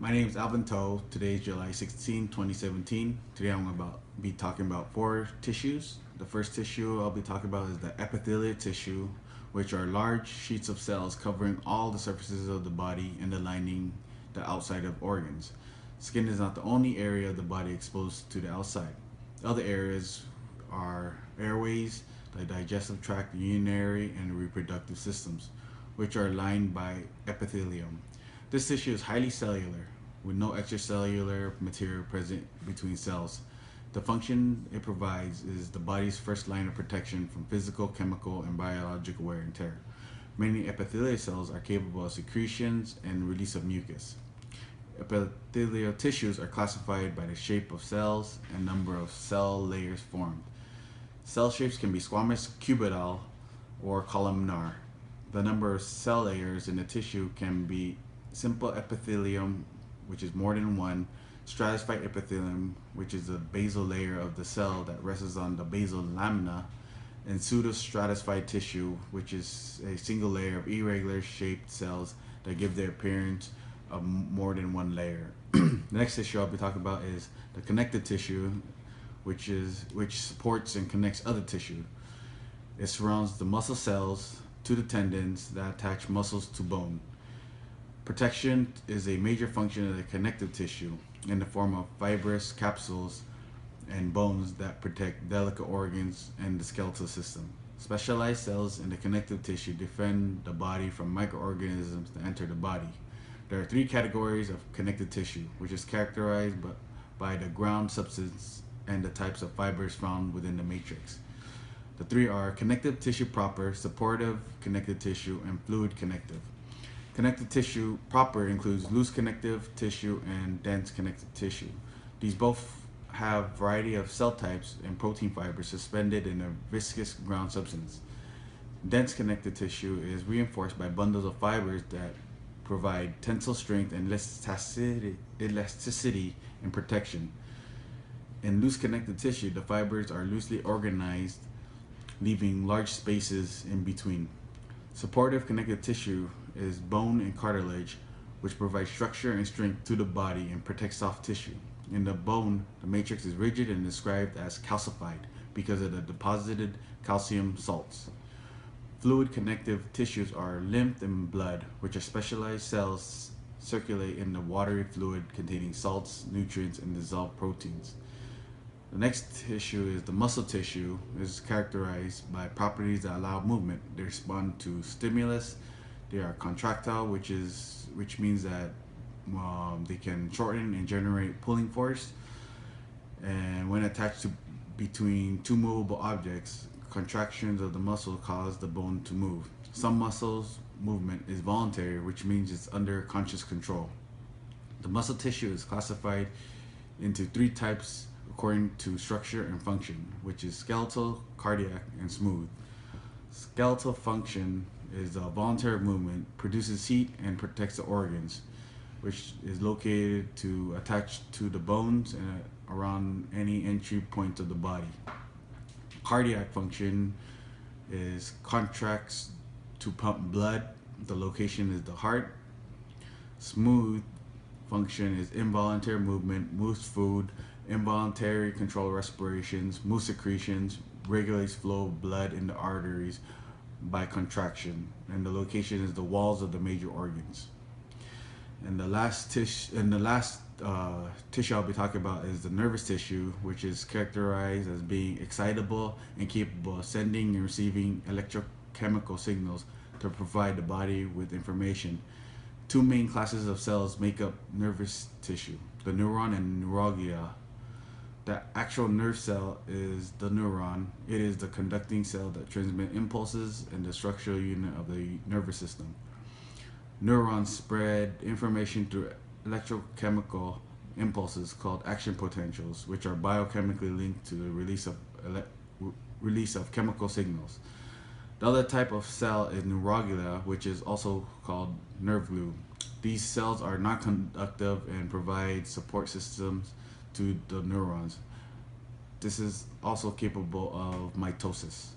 My name is Alvin Toe. Today is July 16, 2017. Today I'm going to be talking about four tissues. The first tissue I'll be talking about is the epithelial tissue, which are large sheets of cells covering all the surfaces of the body and the lining the outside of organs. Skin is not the only area of the body exposed to the outside. Other areas are airways, the digestive tract, the urinary, and reproductive systems, which are lined by epithelium. This tissue is highly cellular, with no extracellular material present between cells. The function it provides is the body's first line of protection from physical, chemical, and biological wear and tear. Many epithelial cells are capable of secretions and release of mucus. Epithelial tissues are classified by the shape of cells and number of cell layers formed. Cell shapes can be squamous, cuboidal, or columnar. The number of cell layers in the tissue can be simple epithelium, which is more than one, stratified epithelium, which is the basal layer of the cell that rests on the basal lamina, and pseudostratified tissue, which is a single layer of irregular shaped cells that give the appearance of more than one layer. The next tissue I'll be talking about is the connective tissue, which supports and connects other tissue. It surrounds the muscle cells to the tendons that attach muscles to bone. Protection is a major function of the connective tissue in the form of fibrous capsules and bones that protect delicate organs and the skeletal system. Specialized cells in the connective tissue defend the body from microorganisms that enter the body. There are three categories of connective tissue, which is characterized by the ground substance and the types of fibers found within the matrix. The three are connective tissue proper, supportive connective tissue, and fluid connective. Connective tissue proper includes loose connective tissue and dense connective tissue. These both have a variety of cell types and protein fibers suspended in a viscous ground substance. Dense connective tissue is reinforced by bundles of fibers that provide tensile strength and elasticity and protection. In loose connective tissue, the fibers are loosely organized, leaving large spaces in between. Supportive connective tissue is bone and cartilage, which provide structure and strength to the body and protect soft tissue. In the bone, the matrix is rigid and described as calcified because of the deposited calcium salts. Fluid connective tissues are lymph and blood, which are specialized cells circulate in the watery fluid containing salts, nutrients, and dissolved proteins. The next tissue is the muscle tissue. It is characterized by properties that allow movement. They respond to stimulus. They are contractile, which means that they can shorten and generate pulling force. And when attached to between two movable objects, contractions of the muscle cause the bone to move. Some muscles movement is voluntary, which means it's under conscious control. The muscle tissue is classified into three types according to structure and function, which is skeletal, cardiac, and smooth. Skeletal function is a voluntary movement, produces heat, and protects the organs, which is located to attach to the bones and around any entry point of the body. Cardiac function is contracts to pump blood. The location is the heart. Smooth function is involuntary movement, moves food, involuntary control respirations, moves secretions, regulates flow of blood in the arteries by contraction, and the location is the walls of the major organs. And the last tissue I'll be talking about is the nervous tissue, which is characterized as being excitable and capable of sending and receiving electrochemical signals to provide the body with information. Two main classes of cells make up nervous tissue, the neuron and neuroglia. The actual nerve cell is the neuron. It is the conducting cell that transmits impulses and the structural unit of the nervous system. Neurons spread information through electrochemical impulses called action potentials, which are biochemically linked to the release of chemical signals. The other type of cell is neuroglia, which is also called nerve glue. These cells are non-conductive and provide support systems to the neurons. This is also capable of mitosis.